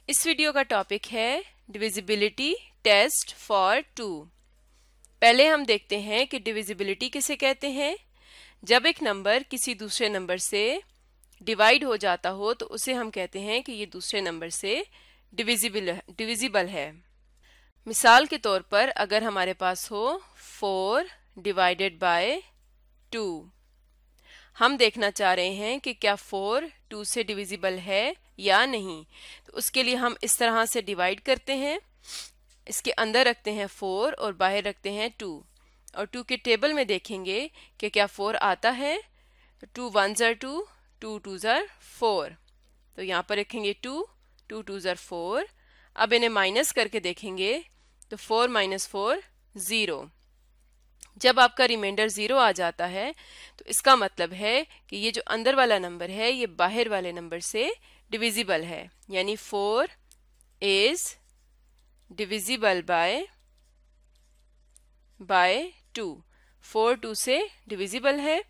इस वीडियो का टॉपिक है डिविजिबिलिटी टेस्ट फॉर 2। पहले हम देखते हैं कि डिविजिबिलिटी किसे कहते हैं। जब एक नंबर किसी दूसरे नंबर से डिवाइड हो जाता हो तो उसे हम कहते हैं कि ये दूसरे नंबर से डिविजिबल है। मिसाल के तौर पर अगर हमारे पास हो 4 डिवाइडेड बाय 2, हम देखना चाह रहे हैं कि क्या 4 2 से डिविजिबल है या नहीं। तो उसके लिए हम इस तरह से डिवाइड करते हैं, इसके अंदर रखते हैं 4 और बाहर रखते हैं 2, और 2 के टेबल में देखेंगे कि क्या 4 आता है। तो 2 1s are 2, 2 2s are 4, तो यहाँ पर रखेंगे 2, 2 2s are 4। अब इन्हें माइनस करके देखेंगे तो 4 - 4 0। जब आपका रिमाइंडर 0 आ जाता है तो इसका मतलब है कि ये जो अंदर वाला नंबर है ये बाहर वाले नंबर से डिविजिबल है, यानी 4 इज डिविजिबल बाय 2। 4 2 से डिविजिबल है।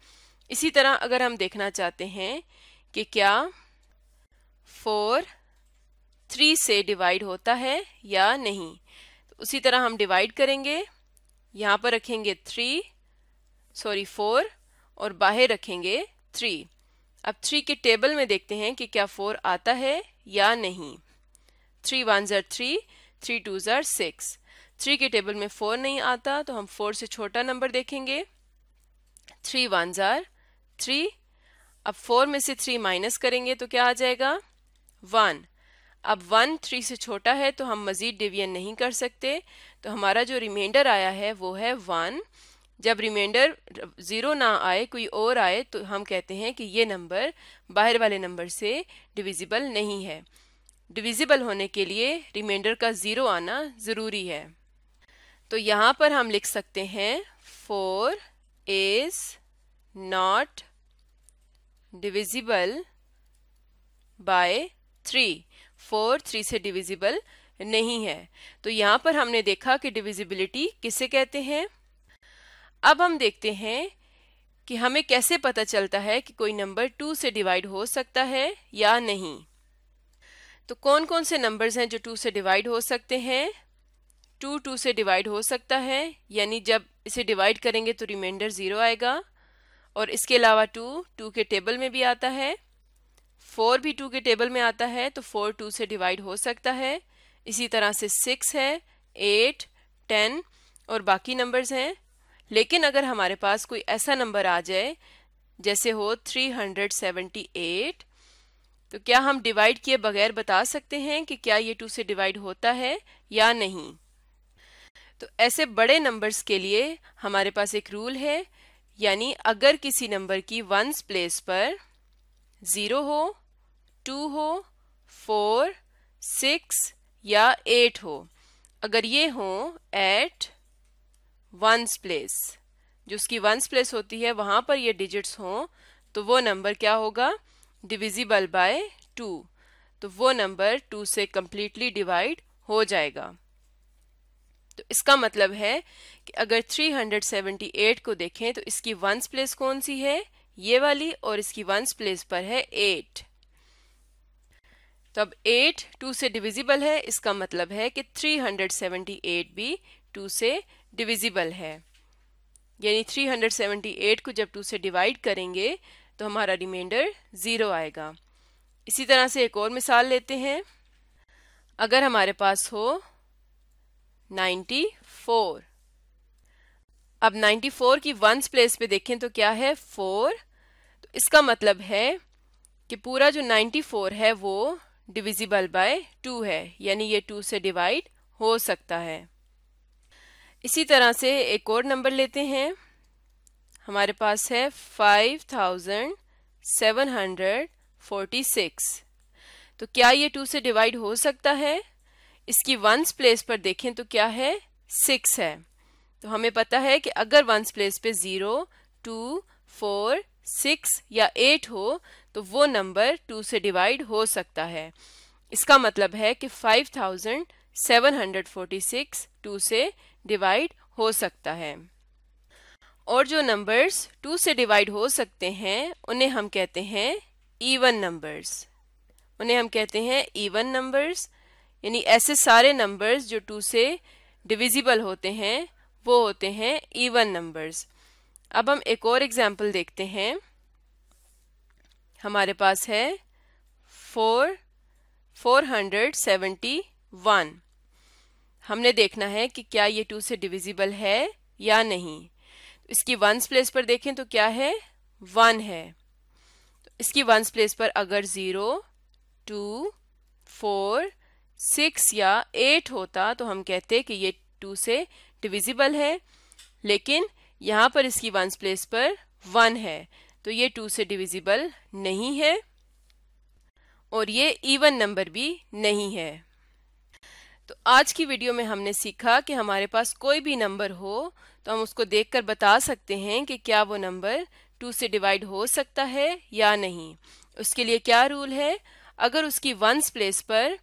इसी तरह अगर हम देखना चाहते हैं कि क्या 4 3 से डिवाइड होता है या नहीं, तो उसी तरह हम डिवाइड करेंगे। यहाँ पर रखेंगे 4 और बाहर रखेंगे 3। अब 3 के टेबल में देखते हैं कि क्या 4 आता है या नहीं। 3 1s are 3, 3 2s are 6। 3 के टेबल में 4 नहीं आता तो हम 4 से छोटा नंबर देखेंगे। 3 1s are 3। अब 4 में से 3 माइनस करेंगे तो क्या आ जाएगा 1। अब 1 3 से छोटा है तो हम मज़ीद डिवीजन नहीं कर सकते, तो हमारा जो रिमाइंडर आया है वो है 1। जब रिमाइंडर 0 ना आए, कोई और आए, तो हम कहते हैं कि ये नंबर बाहर वाले नंबर से डिविजिबल नहीं है। डिविजिबल होने के लिए रिमाइंडर का 0 आना ज़रूरी है। तो यहाँ पर हम लिख सकते हैं 4 इज नॉट डिविजिबल बाय 3। 4 3 से डिविजिबल नहीं है। तो यहाँ पर हमने देखा कि डिविजिबिलिटी किसे कहते हैं। अब हम देखते हैं कि हमें कैसे पता चलता है कि कोई नंबर 2 से डिवाइड हो सकता है या नहीं। तो कौन कौन से नंबर्स हैं जो 2 से डिवाइड हो सकते हैं। 2 2 से डिवाइड हो सकता है, यानी जब इसे डिवाइड करेंगे तो रिमाइंडर 0 आएगा। और इसके अलावा 2 के टेबल में भी आता है, 4 भी 2 के टेबल में आता है, तो 4 2 से डिवाइड हो सकता है। इसी तरह से 6 है, 8 10 और बाकी नंबर्स हैं। लेकिन अगर हमारे पास कोई ऐसा नंबर आ जाए जैसे हो 378, तो क्या हम डिवाइड किए बगैर बता सकते हैं कि क्या ये 2 से डिवाइड होता है या नहीं। तो ऐसे बड़े नंबर्स के लिए हमारे पास एक रूल है, यानी अगर किसी नंबर की वंस प्लेस पर 0 हो, 2 हो, 4 6 या 8 हो, अगर ये हो एट वंस प्लेस, जो उसकी वंस प्लेस होती है वहां पर ये डिजिट्स हों, तो वो नंबर क्या होगा डिविजिबल बाय 2। तो वो नंबर 2 से कंप्लीटली डिवाइड हो जाएगा। तो इसका मतलब है कि अगर 378 को देखें तो इसकी वंस प्लेस कौन सी है, ये वाली, और इसकी वंस प्लेस पर है 8। तो अब 8 2 से डिविजिबल है, इसका मतलब है कि 378 भी 2 से डिविजिबल है। यानी 378 को जब 2 से डिवाइड करेंगे तो हमारा रिमाइंडर 0 आएगा। इसी तरह से एक और मिसाल लेते हैं। अगर हमारे पास हो 94, अब 94 की वंस प्लेस पे देखें तो क्या है 4। तो इसका मतलब है कि पूरा जो 94 है वो डिविजिबल बाय 2 है, यानी ये 2 से डिवाइड हो सकता है। इसी तरह से एक और नंबर लेते हैं। हमारे पास है 5746। तो क्या ये 2 से डिवाइड हो सकता है। इसकी वंस प्लेस पर देखें तो क्या है 6 है। तो हमें पता है कि अगर वंस प्लेस पे 0 2 4 6 या 8 हो तो वो नंबर 2 से डिवाइड हो सकता है। इसका मतलब है कि 5746 2 से डिवाइड हो सकता है। और जो नंबर्स 2 से डिवाइड हो सकते हैं उन्हें हम कहते हैं इवन नंबर्स। यानी ऐसे सारे नंबर्स जो 2 से डिविजिबल होते हैं वो होते हैं इवन नंबर्स। अब हम एक और एग्जाम्पल देखते हैं। हमारे पास है 471। हमने देखना है कि क्या ये 2 से डिविजिबल है या नहीं। इसकी वंस प्लेस पर देखें तो क्या है, 1 है। तो इसकी वंस प्लेस पर अगर 0, 2, 4, 6 या 8 होता तो हम कहते कि ये 2 से डिविजिबल है, लेकिन यहाँ पर इसकी वंस प्लेस पर 1 है तो ये 2 से डिविजिबल नहीं है और ये इवन नंबर भी नहीं है। तो आज की वीडियो में हमने सीखा कि हमारे पास कोई भी नंबर हो तो हम उसको देखकर बता सकते हैं कि क्या वो नंबर 2 से डिवाइड हो सकता है या नहीं। उसके लिए क्या रूल है, अगर उसकी वंस प्लेस पर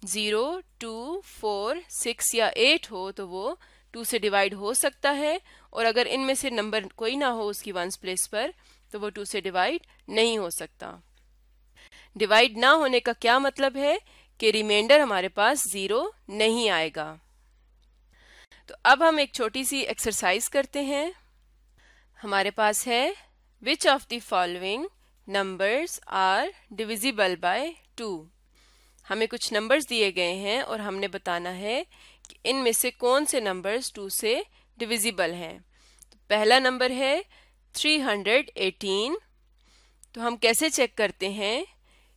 0, 2, 4, 6 या 8 हो तो वो 2 से डिवाइड हो सकता है, और अगर इनमें से नंबर कोई ना हो उसकी वंस प्लेस पर तो वो 2 से डिवाइड नहीं हो सकता। डिवाइड ना होने का क्या मतलब है कि रिमाइंडर हमारे पास 0 नहीं आएगा। तो अब हम एक छोटी सी एक्सरसाइज करते हैं। हमारे पास है which of the following numbers are divisible by 2। हमें कुछ नंबर्स दिए गए हैं और हमने बताना है कि इनमें से कौन से नंबर्स 2 से डिविजिबल हैं। तो पहला नंबर है 318। तो हम कैसे चेक करते हैं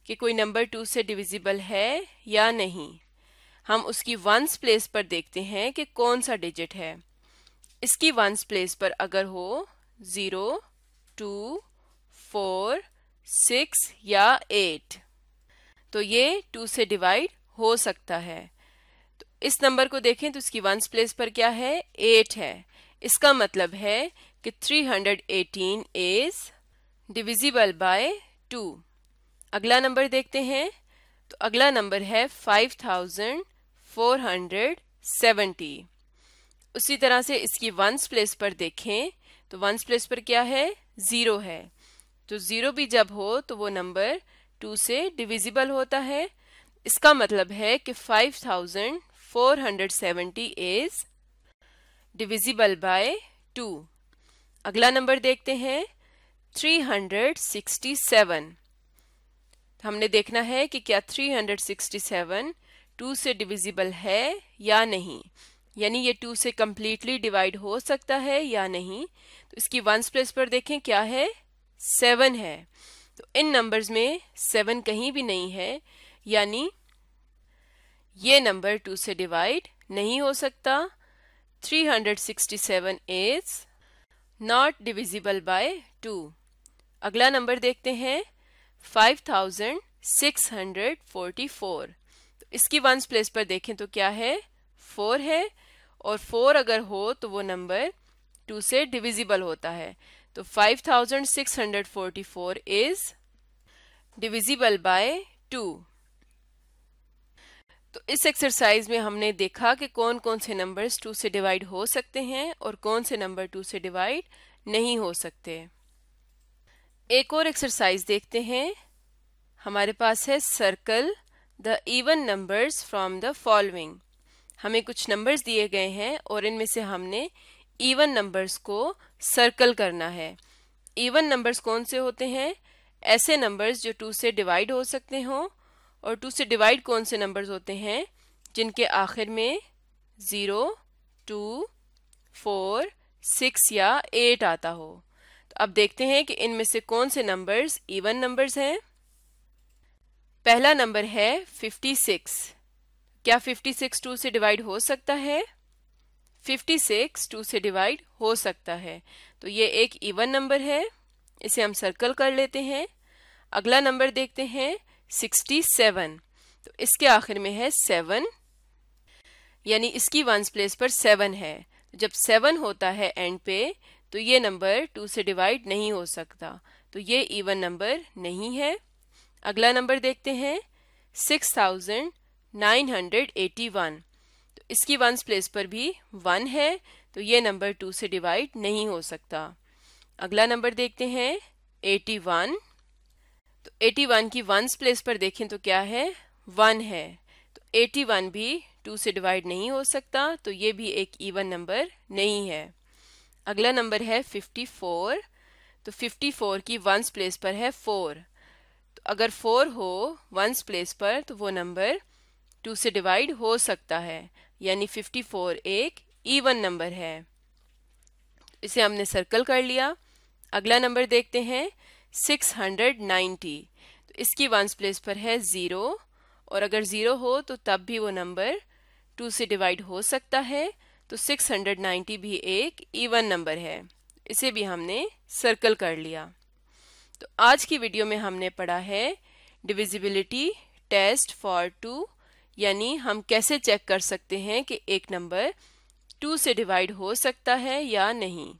कि कोई नंबर 2 से डिविजिबल है या नहीं। हम उसकी वंस प्लेस पर देखते हैं कि कौन सा डिजिट है। इसकी वंस प्लेस पर अगर हो 0, 2, 4, 6 या 8 तो ये 2 से डिवाइड हो सकता है। तो इस नंबर को देखें तो इसकी वंस प्लेस पर क्या है, 8 है। इसका मतलब है कि 318 इज डिविजिबल बाय 2। अगला नंबर देखते हैं। तो अगला नंबर है 5470। उसी तरह से इसकी वंस प्लेस पर देखें तो वंस प्लेस पर क्या है, 0 है। तो 0 भी जब हो तो वो नंबर 2 से डिविजिबल होता है। इसका मतलब है कि 5470 इज डिविजिबल बाय 2। अगला नंबर देखते हैं 367। हमने देखना है कि क्या 367 2 से डिविजिबल है या नहीं, यानी ये 2 से कंप्लीटली डिवाइड हो सकता है या नहीं। तो इसकी वंस प्लेस पर देखें क्या है, 7 है। तो इन नंबर्स में 7 कहीं भी नहीं है, यानी ये नंबर 2 से डिवाइड नहीं हो सकता। 367 इज नॉट डिविजिबल बाय 2। अगला नंबर देखते हैं 5644। तो इसकी वंस प्लेस पर देखें तो क्या है, 4 है, और 4 अगर हो तो वो नंबर 2 से डिविजिबल होता है। तो 5644 इज डिविजिबल बाय 2। तो इस एक्सरसाइज में हमने देखा कि कौन कौन से नंबर्स 2 से डिवाइड हो सकते हैं और कौन से नंबर 2 से डिवाइड नहीं हो सकते। एक और एक्सरसाइज देखते हैं। हमारे पास है circle the even numbers from the following. हमें कुछ नंबर्स दिए गए हैं और इनमें से हमने इवन नंबर्स को सर्कल करना है। इवन नंबर्स कौन से होते हैं, ऐसे नंबर्स जो 2 से डिवाइड हो सकते हों। और 2 से डिवाइड कौन से नंबर्स होते हैं, जिनके आखिर में 0, 2, 4, 6 या 8 आता हो। तो अब देखते हैं कि इनमें से कौन से नंबर्स इवन नंबर्स हैं। पहला नंबर है 56। क्या 56 2 से डिवाइड हो सकता है? 56 2 से डिवाइड हो सकता है, तो ये एक इवन नंबर है, इसे हम सर्कल कर लेते हैं। अगला नंबर देखते हैं 67। तो इसके आखिर में है 7, यानी इसकी वंस प्लेस पर 7 है। जब 7 होता है एंड पे तो ये नंबर 2 से डिवाइड नहीं हो सकता, तो ये इवन नंबर नहीं है। अगला नंबर देखते हैं 6981। तो इसकी वंस प्लेस पर भी 1 है, तो ये नंबर 2 से डिवाइड नहीं हो सकता। अगला नंबर देखते हैं 81। तो 81 की वंस प्लेस पर देखें तो क्या है, 1 है, तो 81 भी 2 से डिवाइड नहीं हो सकता, तो ये भी एक इवन नंबर नहीं है। अगला नंबर है 54। तो 54 की वंस प्लेस पर है 4। तो अगर 4 हो वंस प्लेस पर तो वो नंबर 2 से डिवाइड हो सकता है, यानी 54 एक इवन नंबर है। इसे हमने सर्कल कर लिया। अगला नंबर देखते हैं 690। तो इसकी वंस प्लेस पर है 0, और अगर 0 हो तो तब भी वो नंबर 2 से डिवाइड हो सकता है, तो 690 भी एक इवन नंबर है। इसे भी हमने सर्कल कर लिया। तो आज की वीडियो में हमने पढ़ा है डिविजिबिलिटी टेस्ट फॉर 2, यानी हम कैसे चेक कर सकते हैं कि एक नंबर 2 से डिवाइड हो सकता है या नहीं।